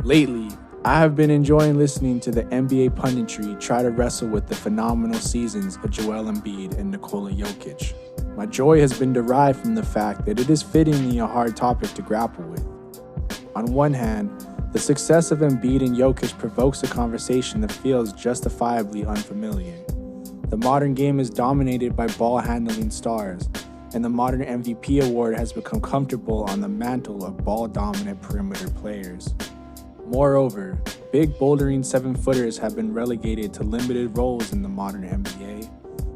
Lately, I have been enjoying listening to the NBA punditry try to wrestle with the phenomenal seasons of Joel Embiid and Nikola Jokic. My joy has been derived from the fact that it is fittingly a hard topic to grapple with. On one hand, the success of Embiid and Jokic provokes a conversation that feels justifiably unfamiliar. The modern game is dominated by ball-handling stars, and the modern MVP award has become comfortable on the mantle of ball-dominant perimeter players. Moreover, big bouldering 7-footers have been relegated to limited roles in the modern NBA,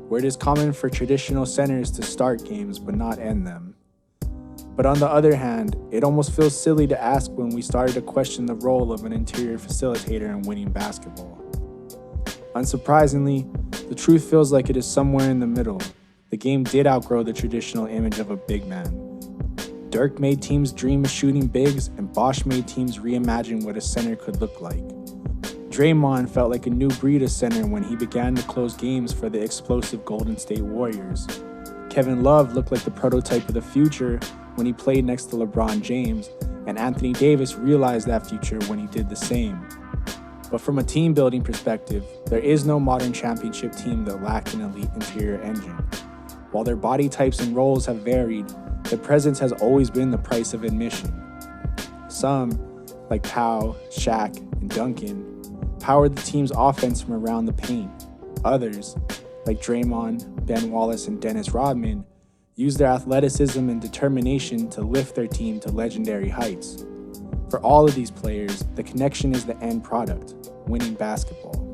where it is common for traditional centers to start games but not end them. But on the other hand, it almost feels silly to ask when we started to question the role of an interior facilitator in winning basketball. Unsurprisingly, the truth feels like it is somewhere in the middle. The game did outgrow the traditional image of a big man. Dirk made teams dream of shooting bigs, and Bosh made teams reimagine what a center could look like. Draymond felt like a new breed of center when he began to close games for the explosive Golden State Warriors. Kevin Love looked like the prototype of the future when he played next to LeBron James, and Anthony Davis realized that future when he did the same. But from a team-building perspective, there is no modern championship team that lacked an elite interior engine. While their body types and roles have varied, their presence has always been the price of admission. Some, like Powell, Shaq, and Duncan, powered the team's offense from around the paint. Others, like Draymond, Ben Wallace, and Dennis Rodman, used their athleticism and determination to lift their team to legendary heights. For all of these players, the connection is the end product, winning basketball.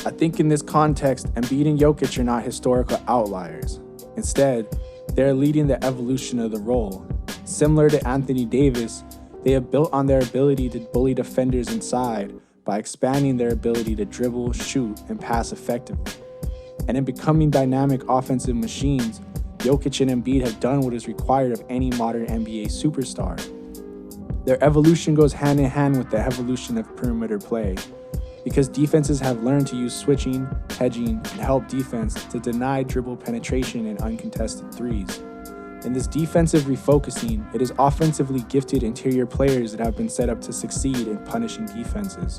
I think in this context, Embiid and Jokic are not historical outliers. Instead, they are leading the evolution of the role. Similar to Anthony Davis, they have built on their ability to bully defenders inside by expanding their ability to dribble, shoot, and pass effectively. And in becoming dynamic offensive machines, Jokic and Embiid have done what is required of any modern NBA superstar. Their evolution goes hand in hand with the evolution of perimeter play, because defenses have learned to use switching, hedging, and help defense to deny dribble penetration and uncontested threes. In this defensive refocusing, it is offensively gifted interior players that have been set up to succeed in punishing defenses.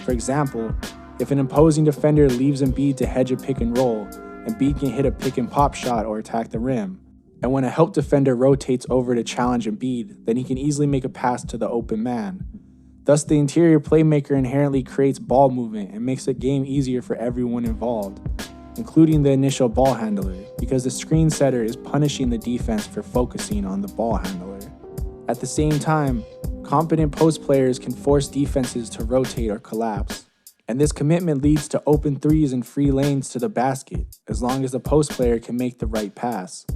For example, if an opposing defender leaves Embiid to hedge a pick and roll, Embiid can hit a pick and pop shot or attack the rim. And when a help defender rotates over to challenge Embiid, then he can easily make a pass to the open man. Thus, the interior playmaker inherently creates ball movement and makes the game easier for everyone involved, including the initial ball handler, because the screen setter is punishing the defense for focusing on the ball handler. At the same time, competent post players can force defenses to rotate or collapse, and this commitment leads to open threes and free lanes to the basket, as long as the post player can make the right pass.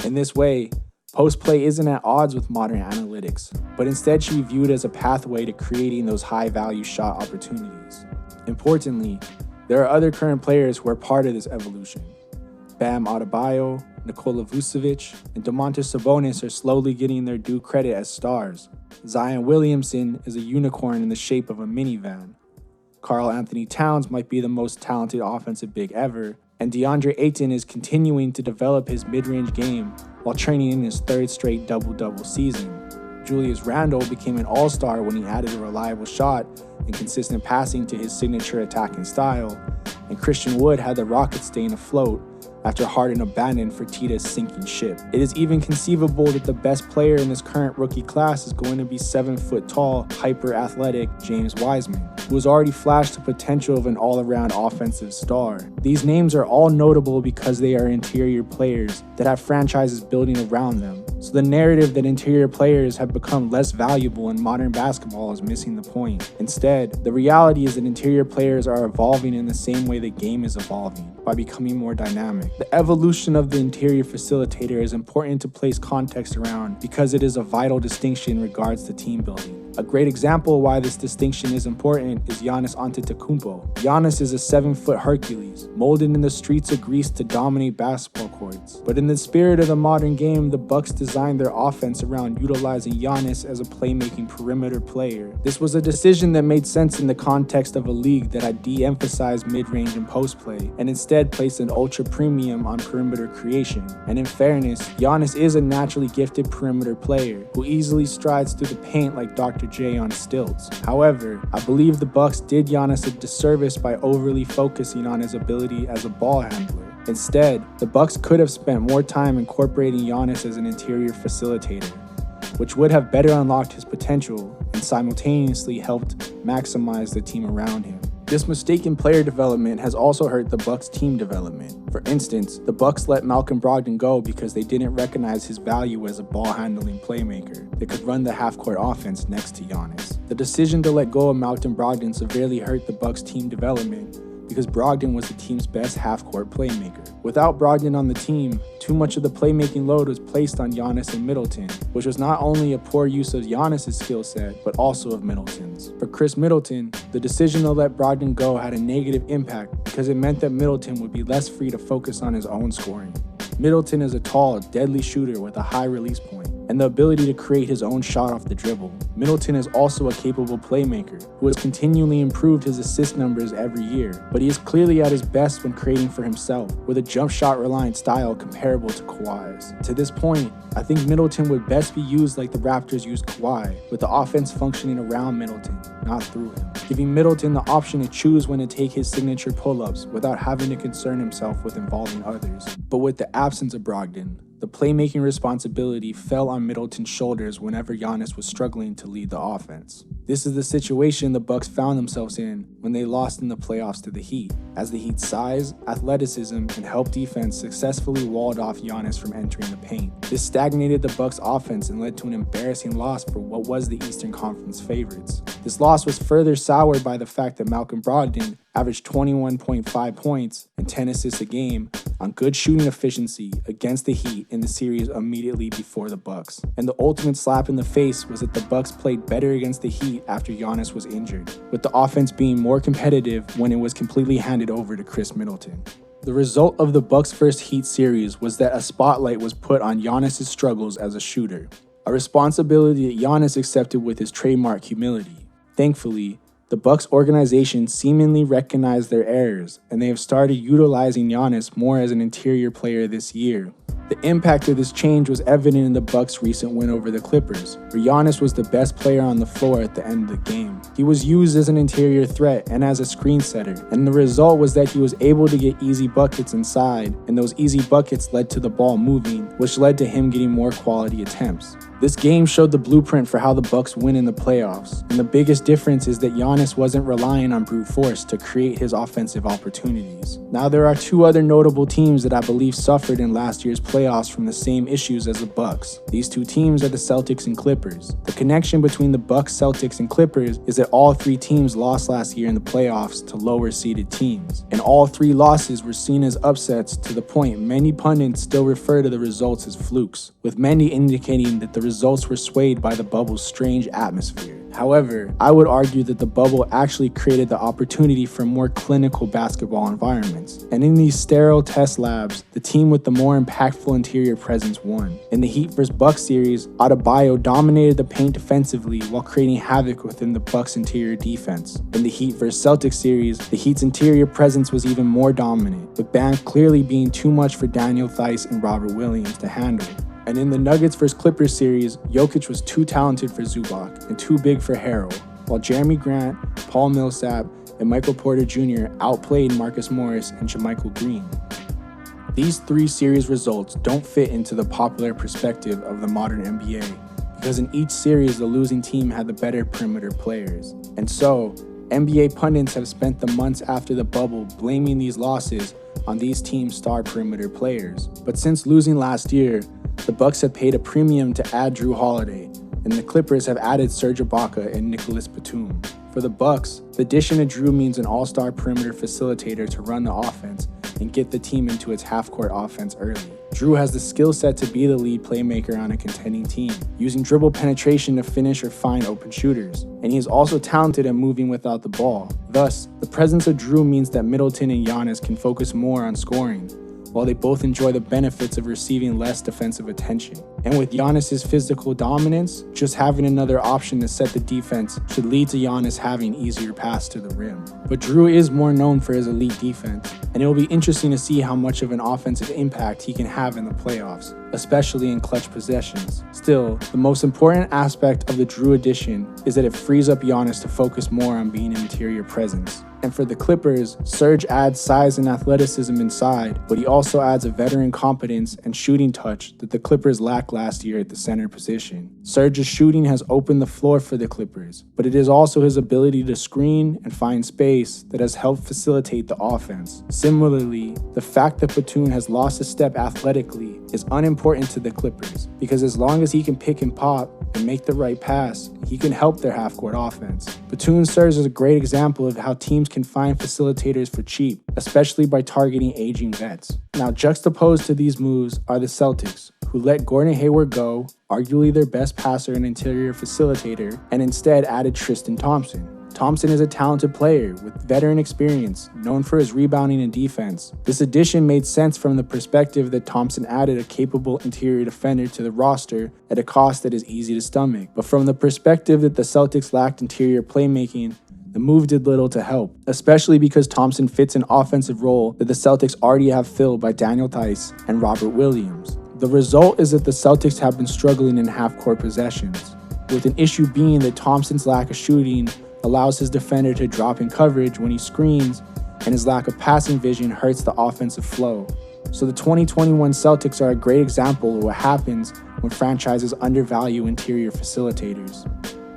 In this way, post play isn't at odds with modern analytics, but instead should be viewed as a pathway to creating those high-value shot opportunities. Importantly, there are other current players who are part of this evolution. Bam Adebayo, Nikola Vucevic, and Domantas Sabonis are slowly getting their due credit as stars. Zion Williamson is a unicorn in the shape of a minivan. Karl Anthony Towns might be the most talented offensive big ever, and DeAndre Ayton is continuing to develop his mid-range game while training in his third straight double-double season. Julius Randle became an all-star when he added a reliable shot and consistent passing to his signature attacking style, and Christian Wood had the Rockets staying afloat after Harden abandoned Fertitta's sinking ship. It is even conceivable that the best player in this current rookie class is going to be 7-foot-tall, hyper-athletic James Wiseman, who has already flashed the potential of an all-around offensive star. These names are all notable because they are interior players that have franchises building around them. So the narrative that interior players have become less valuable in modern basketball is missing the point. Instead, the reality is that interior players are evolving in the same way the game is evolving, by becoming more dynamic. The evolution of the interior facilitator is important to place context around because it is a vital distinction in regards to team building. A great example of why this distinction is important is Giannis Antetokounmpo. Giannis is a 7-foot Hercules, molded in the streets of Greece to dominate basketball courts. But in the spirit of the modern game, the Bucks designed their offense around utilizing Giannis as a playmaking perimeter player. This was a decision that made sense in the context of a league that had de-emphasized mid-range and post play, and instead placed an ultra premium on perimeter creation. And in fairness, Giannis is a naturally gifted perimeter player who easily strides through the paint like Dr. Dr. J on stilts. However, I believe the Bucks did Giannis a disservice by overly focusing on his ability as a ball handler. Instead, the Bucks could have spent more time incorporating Giannis as an interior facilitator, which would have better unlocked his potential and simultaneously helped maximize the team around him. This mistaken player development has also hurt the Bucks' team development. For instance, the Bucks let Malcolm Brogdon go because they didn't recognize his value as a ball-handling playmaker that could run the half-court offense next to Giannis. The decision to let go of Malcolm Brogdon severely hurt the Bucks' team development because Brogdon was the team's best half-court playmaker. Without Brogdon on the team, too much of the playmaking load was placed on Giannis and Middleton, which was not only a poor use of Giannis' skill set, but also of Middleton's. For Chris Middleton, the decision to let Brogdon go had a negative impact because it meant that Middleton would be less free to focus on his own scoring. Middleton is a tall, deadly shooter with a high release point and the ability to create his own shot off the dribble. Middleton is also a capable playmaker who has continually improved his assist numbers every year, but he is clearly at his best when creating for himself, with a jump shot reliant style comparable to Kawhi's. To this point, I think Middleton would best be used like the Raptors used Kawhi, with the offense functioning around Middleton, not through him, giving Middleton the option to choose when to take his signature pull-ups without having to concern himself with involving others. But with the absence of Brogdon, the playmaking responsibility fell on Middleton's shoulders whenever Giannis was struggling to lead the offense. This is the situation the Bucks found themselves in when they lost in the playoffs to the Heat, as the Heat's size, athleticism, and help defense successfully walled off Giannis from entering the paint. This stagnated the Bucks' offense and led to an embarrassing loss for what was the Eastern Conference favorites. This loss was further soured by the fact that Malcolm Brogdon averaged 21.5 points and 10 assists a game on good shooting efficiency against the Heat in the series immediately before the Bucks. And the ultimate slap in the face was that the Bucks played better against the Heat after Giannis was injured, with the offense being more competitive when it was completely handed over to Chris Middleton. The result of the Bucks' first Heat series was that a spotlight was put on Giannis' struggles as a shooter, a responsibility that Giannis accepted with his trademark humility. Thankfully, the Bucks organization seemingly recognized their errors, and they have started utilizing Giannis more as an interior player this year. The impact of this change was evident in the Bucks' recent win over the Clippers, where Giannis was the best player on the floor at the end of the game. He was used as an interior threat and as a screen setter, and the result was that he was able to get easy buckets inside, and those easy buckets led to the ball moving, which led to him getting more quality attempts. This game showed the blueprint for how the Bucks win in the playoffs, and the biggest difference is that Giannis wasn't relying on brute force to create his offensive opportunities. Now there are two other notable teams that I believe suffered in last year's playoffs from the same issues as the Bucks. These two teams are the Celtics and Clippers. The connection between the Bucks, Celtics, and Clippers is that all three teams lost last year in the playoffs to lower seeded teams, and all three losses were seen as upsets to the point many pundits still refer to the results as flukes, with many indicating that the results were swayed by the bubble's strange atmosphere. However, I would argue that the bubble actually created the opportunity for more clinical basketball environments. And in these sterile test labs, the team with the more impactful interior presence won. In the Heat vs. Bucks series, Adebayo dominated the paint defensively while creating havoc within the Bucks' interior defense. In the Heat vs. Celtics series, the Heat's interior presence was even more dominant, with Bam clearly being too much for Daniel Theis and Robert Williams to handle. And in the Nuggets vs. Clippers series, Jokic was too talented for Zubac and too big for Harrell, while Jeremy Grant, Paul Millsap, and Michael Porter Jr. outplayed Marcus Morris and JaMychal Green. These three series results don't fit into the popular perspective of the modern NBA, because in each series the losing team had the better perimeter players. And so, NBA pundits have spent the months after the bubble blaming these losses on these teams' star perimeter players. But since losing last year, the Bucks have paid a premium to add Drew Holiday, and the Clippers have added Serge Ibaka and Nicholas Batum. For the Bucks, the addition of Drew means an all-star perimeter facilitator to run the offense and get the team into its half-court offense early. Drew has the skill set to be the lead playmaker on a contending team, using dribble penetration to finish or find open shooters, and he is also talented at moving without the ball. Thus, the presence of Drew means that Middleton and Giannis can focus more on scoring, while they both enjoy the benefits of receiving less defensive attention. And with Giannis' physical dominance, just having another option to set the defense should lead to Giannis having easier paths to the rim. But Drew is more known for his elite defense, and it will be interesting to see how much of an offensive impact he can have in the playoffs, especially in clutch possessions. Still, the most important aspect of the Drew addition is that it frees up Giannis to focus more on being an interior presence. And for the Clippers, Serge adds size and athleticism inside, but he also adds a veteran competence and shooting touch that the Clippers lacked last year at the center position. Serge's shooting has opened the floor for the Clippers, but it is also his ability to screen and find space that has helped facilitate the offense. Similarly, the fact that Batum has lost a step athletically is unimportant to the Clippers, because as long as he can pick and pop and make the right pass, he can help their half-court offense. Batum serves as a great example of how teams can find facilitators for cheap, especially by targeting aging vets. Now, juxtaposed to these moves are the Celtics, who let Gordon Hayward go, arguably their best passer and interior facilitator, and instead added Tristan Thompson. Thompson is a talented player with veteran experience, known for his rebounding and defense. This addition made sense from the perspective that Thompson added a capable interior defender to the roster at a cost that is easy to stomach. But from the perspective that the Celtics lacked interior playmaking, the move did little to help, especially because Thompson fits an offensive role that the Celtics already have filled by Daniel Theis and Robert Williams. The result is that the Celtics have been struggling in half-court possessions, with an issue being that Thompson's lack of shooting allows his defender to drop in coverage when he screens, and his lack of passing vision hurts the offensive flow. So the 2021 Celtics are a great example of what happens when franchises undervalue interior facilitators.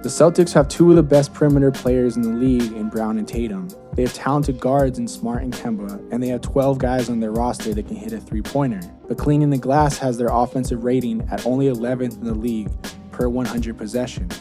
The Celtics have two of the best perimeter players in the league in Brown and Tatum. They have talented guards in Smart and Kemba, and they have 12 guys on their roster that can hit a three-pointer. But cleaning the glass has their offensive rating at only 11th in the league per 100 possessions.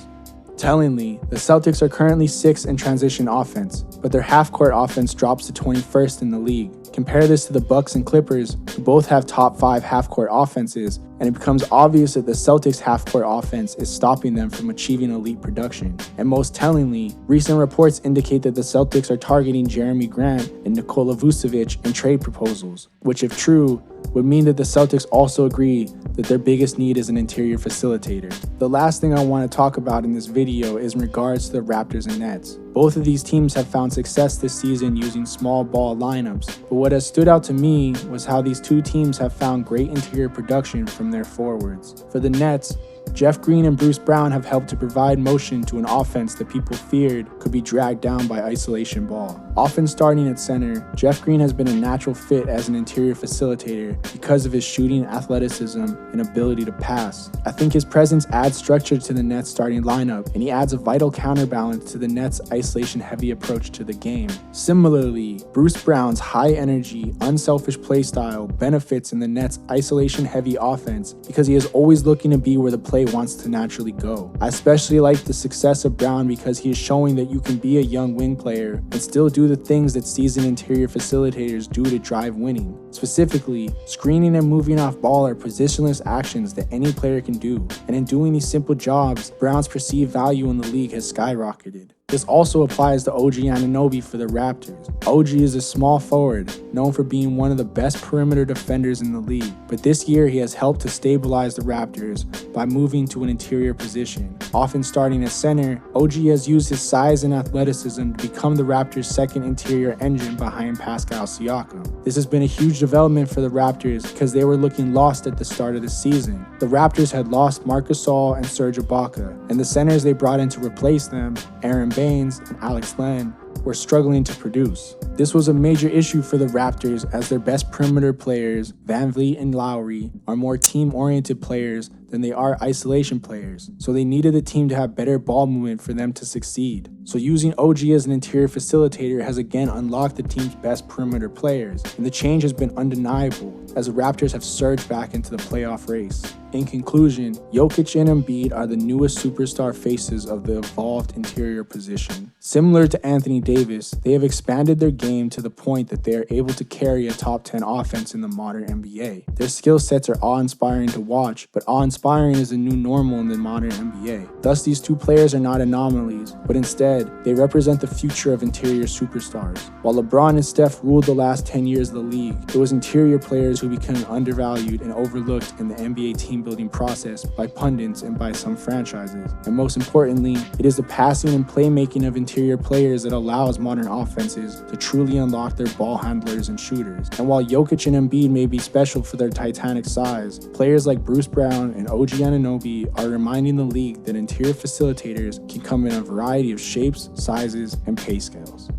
Tellingly, the Celtics are currently 6th in transition offense, but their half-court offense drops to 21st in the league. Compare this to the Bucks and Clippers, who both have top 5 half-court offenses, and it becomes obvious that the Celtics' half-court offense is stopping them from achieving elite production. And most tellingly, recent reports indicate that the Celtics are targeting Jeremy Grant and Nikola Vucevic in trade proposals, which, if true, would mean that the Celtics also agree that their biggest need is an interior facilitator. The last thing I want to talk about in this video is in regards to the Raptors and Nets. Both of these teams have found success this season using small ball lineups, but what has stood out to me was how these two teams have found great interior production from their forwards. For the Nets, Jeff Green and Bruce Brown have helped to provide motion to an offense that people feared could be dragged down by isolation ball. Often starting at center, Jeff Green has been a natural fit as an interior facilitator because of his shooting, athleticism, and ability to pass. I think his presence adds structure to the Nets starting lineup, and he adds a vital counterbalance to the Nets' isolation-heavy approach to the game. Similarly, Bruce Brown's high-energy, unselfish play style benefits in the Nets' isolation-heavy offense because he is always looking to be where the play wants to naturally go. I especially like the success of Brown because he is showing that you can be a young wing player and still do the things that seasoned interior facilitators do to drive winning. Specifically, screening and moving off ball are positionless actions that any player can do, and in doing these simple jobs, Brown's perceived value in the league has skyrocketed. This also applies to OG Anunoby for the Raptors. OG is a small forward, known for being one of the best perimeter defenders in the league, but this year he has helped to stabilize the Raptors by moving to an interior position. Often starting at center, OG has used his size and athleticism to become the Raptors' second interior engine behind Pascal Siakam. This has been a huge development for the Raptors because they were looking lost at the start of the season. The Raptors had lost Marc Gasol and Serge Ibaka, and the centers they brought in to replace them, Aaron Baines and Alex Len, were struggling to produce. This was a major issue for the Raptors as their best perimeter players, Van Vliet and Lowry, are more team-oriented players than they are isolation players, so they needed the team to have better ball movement for them to succeed. So using OG as an interior facilitator has again unlocked the team's best perimeter players, and the change has been undeniable as the Raptors have surged back into the playoff race. In conclusion, Jokic and Embiid are the newest superstar faces of the evolved interior position. Similar to Anthony Davis, they have expanded their game to the point that they are able to carry a top 10 offense in the modern NBA. Their skill sets are awe-inspiring to watch, but awe-inspiring is the new normal in the modern NBA. Thus, these two players are not anomalies, but instead, they represent the future of interior superstars. While LeBron and Steph ruled the last 10 years of the league, it was interior players who became undervalued and overlooked in the NBA team building process by pundits and by some franchises. And most importantly, it is the passing and playmaking of interior players that allows modern offenses to truly unlock their ball handlers and shooters. And while Jokic and Embiid may be special for their titanic size, players like Bruce Brown and OG Anunoby are reminding the league that interior facilitators can come in a variety of shapes, sizes, and pay scales.